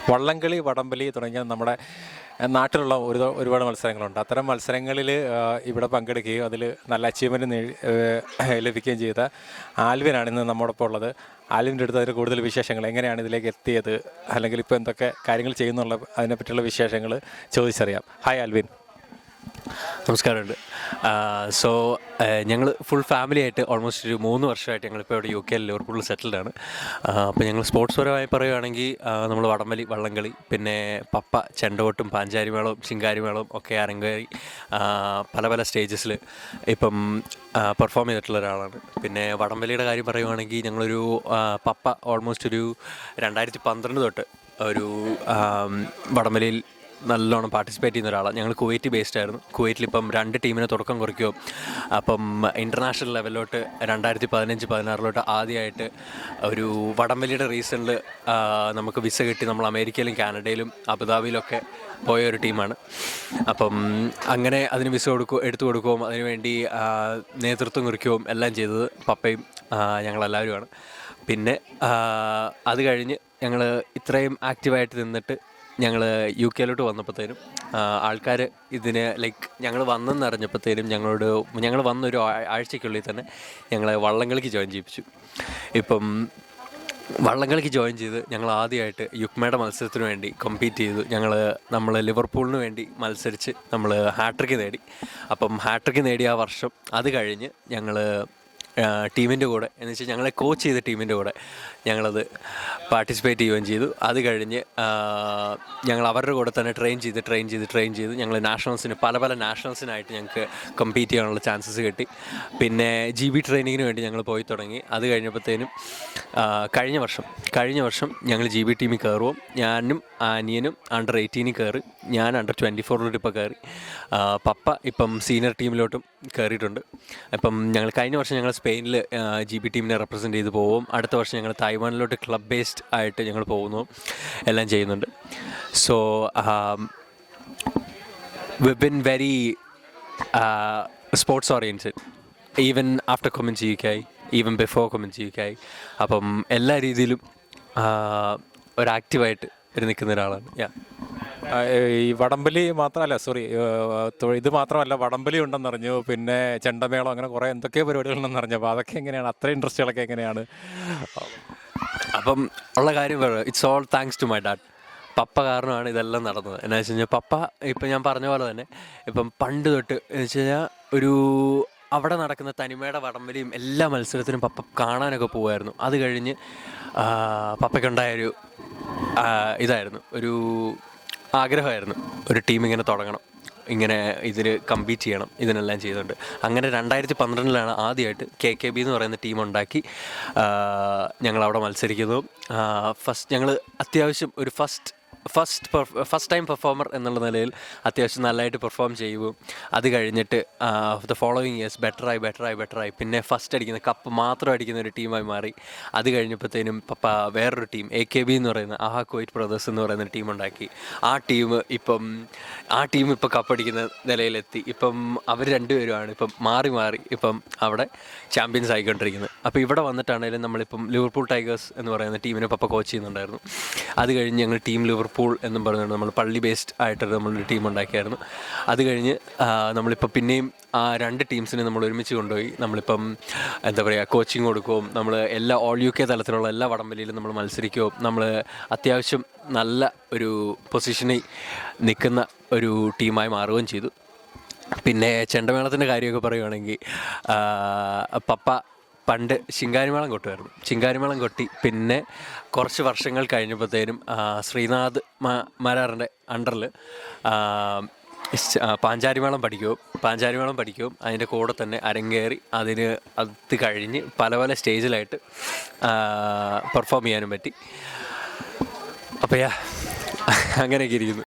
വള്ളംകളി, വടംവലി തുടങ്ങിയ നമ്മുടെ നാട്ടിലുള്ള ഒരുപാട് മത്സരങ്ങളുണ്ട്. അത്തരം മത്സരങ്ങളിൽ ഇവിടെ പങ്കെടുക്കുകയും അതിൽ നല്ല അച്ചീവ്മെൻറ്റ് ലഭിക്കുകയും ചെയ്ത ആൽവിനാണ് ഇന്ന് നമ്മോടൊപ്പം ഉള്ളത്. ആൽവിൻ്റെ അടുത്ത് അതിന് കൂടുതൽ വിശേഷങ്ങൾ, എങ്ങനെയാണ് ഇതിലേക്ക് എത്തിയത്, അല്ലെങ്കിൽ ഇപ്പോൾ എന്തൊക്കെ കാര്യങ്ങൾ ചെയ്യുന്നുള്ള അതിനെപ്പറ്റിയുള്ള വിശേഷങ്ങൾ ചോദിച്ചറിയാം. Hi Alvin. നമസ്കാരമുണ്ട്. സോ ഞങ്ങൾ ഫുൾ ഫാമിലി ആയിട്ട് ഓൾമോസ്റ്റ് ഒരു 3 വർഷമായിട്ട് ഞങ്ങളിപ്പോൾ ഇവിടെ UK ലിവർപൂളിൽ സെറ്റിൽഡാണ്. അപ്പോൾ ഞങ്ങൾ സ്പോർട്സ് പരമായി പറയുകയാണെങ്കിൽ നമ്മൾ വടംവലി, വള്ളംകളി, പിന്നെ പപ്പ, ചെണ്ടകൊട്ടും, പാഞ്ചാരിമേളവും ശിങ്കാരിമേളവും ഒക്കെ അരങ്ങേറി പല പല സ്റ്റേജസിൽ ഇപ്പം പെർഫോം ചെയ്തിട്ടുള്ള ഒരാളാണ്. പിന്നെ വടംവലിയുടെ കാര്യം പറയുകയാണെങ്കിൽ ഞങ്ങളൊരു പപ്പ ഓൾമോസ്റ്റ് ഒരു 2012 തൊട്ട് ഒരു വടംവലിയിൽ നല്ലോണം പാർട്ടിസിപ്പേറ്റ് ചെയ്യുന്ന ഒരാളാണ്. ഞങ്ങൾ കുവൈറ്റ് ബേസ്ഡ് ആയിരുന്നു. കുവൈറ്റിലിപ്പം 2 ടീമിനെ തുടക്കം കുറിക്കും. അപ്പം ഇൻ്റർനാഷണൽ ലെവലിലോട്ട് 2015-16 ആദ്യമായിട്ട് ഒരു വടംവലിയുടെ റീസണിൽ നമുക്ക് വിസ കിട്ടി നമ്മൾ അമേരിക്കയിലും കാനഡയിലും അബുദാബിയിലൊക്കെ പോയ ഒരു ടീമാണ്. അപ്പം അങ്ങനെ അതിന് വിസ എടുത്തു കൊടുക്കുകയും അതിനുവേണ്ടി നേതൃത്വം കുറിക്കുകയും എല്ലാം ചെയ്തത് പപ്പയും ഞങ്ങളെല്ലാവരുമാണ്. പിന്നെ അത് കഴിഞ്ഞ് ഞങ്ങൾ ഇത്രയും ആക്റ്റീവായിട്ട് നിന്നിട്ട് ഞങ്ങൾ UK വന്നപ്പോഴത്തേനും ആൾക്കാർ ഇതിന് ഞങ്ങൾ വന്നെന്നറിഞ്ഞപ്പോഴത്തേനും ഞങ്ങൾ വന്നൊരു ആഴ്ചയ്ക്കുള്ളിൽ തന്നെ ഞങ്ങളെ വള്ളംകളിക്ക് ജോയിൻ ചെയ്യിപ്പിച്ചു. ഇപ്പം വള്ളംകളിക്ക് ജോയിൻ ചെയ്ത് ഞങ്ങൾ ആദ്യമായിട്ട് യുക്മയുടെ മത്സരത്തിന് വേണ്ടി കമ്പീറ്റ് ചെയ്തു. നമ്മൾ ലിവർപൂളിന് വേണ്ടി മത്സരിച്ച് നമ്മൾ ഹാട്രിക്ക് നേടി. അപ്പം ഹാട്രിക്ക് നേടിയ ആ വർഷം അത് കഴിഞ്ഞ് ഞങ്ങൾ ടീമിൻ്റെ കൂടെ എന്ന് വെച്ചാൽ ഞങ്ങളെ കോച്ച് ചെയ്ത ടീമിൻ്റെ കൂടെ ഞങ്ങളത് പാർട്ടിസിപ്പേറ്റ് ചെയ്യുകയും ചെയ്തു. അത് കഴിഞ്ഞ് ഞങ്ങൾ അവരുടെ കൂടെ തന്നെ ട്രെയിൻ ചെയ്ത് ഞങ്ങൾ നാഷണൽസിന് പല നാഷണൽസിനായിട്ട് ഞങ്ങൾക്ക് കമ്പീറ്റ് ചെയ്യാനുള്ള ചാൻസസ് കിട്ടി. പിന്നെ GB ട്രെയിനിങ്ങിന് വേണ്ടി ഞങ്ങൾ പോയി തുടങ്ങി. അത് കഴിഞ്ഞപ്പോഴത്തേനും കഴിഞ്ഞ വർഷം ഞങ്ങൾ GB ടീമിൽ കയറുവും. ഞാനും അനിയനും അണ്ടർ 18 കയറി, ഞാൻ അണ്ടർ 24 ഇപ്പോൾ കയറി. പപ്പ ഇപ്പം സീനിയർ ടീമിലോട്ടും കയറിയിട്ടുണ്ട്. ഇപ്പം കഴിഞ്ഞ വർഷം ഞങ്ങൾ സ്പെയിനിൽ GB ടീമിനെ റെപ്രസെൻറ്റ് ചെയ്ത് പോവും. അടുത്ത വർഷം ഞങ്ങൾ തായ്വാനിലോട്ട് ക്ലബ് ബേസ്ഡ് ആയിട്ട് ഞങ്ങൾ പോകുന്നു, എല്ലാം ചെയ്യുന്നുണ്ട്. So we've been very sports oriented even after coming to UK, even before coming to UK. അപ്പം എല്ലാ രീതിയിലും ഒരു ആക്റ്റീവായിട്ട് നിൽക്കുന്ന ഒരാളാണ്. ഈ വടംവലി മാത്രമല്ല, ഇത് മാത്രമല്ല, വടംവലി ഉണ്ടെന്നറിഞ്ഞു, പിന്നെ ചെണ്ടമേളം, അങ്ങനെ കുറേ എന്തൊക്കെയോ പരിപാടികളുണ്ടെന്ന് അറിഞ്ഞു. അപ്പോൾ അതൊക്കെ എങ്ങനെയാണ്, അത്ര ഇൻട്രസ്റ്റുകളൊക്കെ എങ്ങനെയാണ്? അപ്പം ഉള്ള കാര്യം പറയാം, it's all thanks to my dad. പപ്പ കാരണമാണ് ഇതെല്ലാം നടന്നത്. എന്നാ വെച്ച് കഴിഞ്ഞാൽ പപ്പ ഇപ്പം ഞാൻ പറഞ്ഞ പോലെ തന്നെ ഇപ്പം പണ്ട് തൊട്ട് എന്ന് വെച്ച് കഴിഞ്ഞാൽ അവിടെ നടക്കുന്ന തനിമയുടെ വടംവലിയും എല്ലാ മത്സരത്തിനും പപ്പ കാണാനൊക്കെ പോകുമായിരുന്നു. അത് കഴിഞ്ഞ് പപ്പയ്ക്കുണ്ടായൊരു ഇതായിരുന്നു, ഒരു ആഗ്രഹമായിരുന്നു, ഒരു ടീം ഇങ്ങനെ തുടങ്ങണം, ഇങ്ങനെ ഇതിൽ കമ്പീറ്റ് ചെയ്യണം, ഇതിനെല്ലാം ചെയ്തിട്ടുണ്ട്. അങ്ങനെ 2012 ആദ്യമായിട്ട് KKB എന്ന് പറയുന്ന ടീം ഉണ്ടാക്കി ഞങ്ങളവിടെ മത്സരിക്കുന്നു. ഞങ്ങൾ അത്യാവശ്യം ഒരു ഫസ്റ്റ് ടൈം പെർഫോമർ എന്നുള്ള നിലയിൽ അത്യാവശ്യം നല്ലതായിട്ട് പെർഫോം ചെയ്യുകയും അത് കഴിഞ്ഞിട്ട് ദ ഫോളോവിങ് ഇയേഴ്സ് ബെറ്ററായി പിന്നെ ഫസ്റ്റ് അടിക്കുന്ന കപ്പ് മാത്രം അടിക്കുന്ന ഒരു ടീമായി മാറി. അത് കഴിഞ്ഞപ്പോഴത്തേനും പപ്പ വേറൊരു ടീം AKB എന്ന് പറയുന്ന ആഹാ കുവൈറ്റ് ബ്രദേഴ്സ് എന്ന് പറയുന്ന ടീം ഉണ്ടാക്കി. ആ ടീം ഇപ്പോൾ കപ്പടിക്കുന്ന നിലയിലെത്തി. ഇപ്പം അവർ രണ്ടുപേരുമാണ് ഇപ്പം മാറി ഇപ്പം അവിടെ ചാമ്പ്യൻസ് ആയിക്കൊണ്ടിരിക്കുന്നത്. അപ്പോൾ ഇവിടെ വന്നിട്ടാണെങ്കിലും നമ്മളിപ്പം ലിവർപൂൾ ടൈഗേഴ്സ് എന്ന് പറയുന്ന ടീമിനെ പപ്പ കോച്ച് ചെയ്യുന്നുണ്ടായിരുന്നു. അത് കഴിഞ്ഞ് ഞങ്ങൾ ടീം ലിവർപൂൾ എന്നും പറഞ്ഞുകൊണ്ട് നമ്മൾ പള്ളി ബേസ്ഡ് ആയിട്ട് നമ്മളൊരു ടീം ഉണ്ടാക്കിയായിരുന്നു. അത് കഴിഞ്ഞ് നമ്മളിപ്പോൾ പിന്നെയും ആ 2 ടീംസിനെ നമ്മൾ ഒരുമിച്ച് കൊണ്ടുപോയി നമ്മളിപ്പം എന്താ പറയുക, കോച്ചിങ് കൊടുക്കുകയും നമ്മൾ ഓൾ UK തലത്തിലുള്ള എല്ലാ വടംവലിയിലും നമ്മൾ മത്സരിക്കുകയും നമ്മൾ അത്യാവശ്യം നല്ല ഒരു പൊസിഷനിൽ നിൽക്കുന്ന ഒരു ടീമായി മാറുകയും ചെയ്തു. പിന്നെ ചെണ്ടമേളത്തിൻ്റെ കാര്യമൊക്കെ പറയുകയാണെങ്കിൽ പപ്പ പണ്ട് ശിങ്കാരിമേളം കൊട്ടുമായിരുന്നു. ശിങ്കാരിമേളം കൊട്ടി പിന്നെ കുറച്ച് വർഷങ്ങൾ കഴിഞ്ഞപ്പോഴത്തേനും ശ്രീനാഥ് മാരാറിൻ്റെ അണ്ടറിൽ പാഞ്ചാരിമേളം പഠിക്കുകയും അതിൻ്റെ കൂടെ തന്നെ അരങ്ങേറി അത് കഴിഞ്ഞ് പല സ്റ്റേജിലായിട്ട് പെർഫോം ചെയ്യാനും പറ്റി. അപ്പോൾ അങ്ങനെയൊക്കെ ഇരിക്കുന്നു.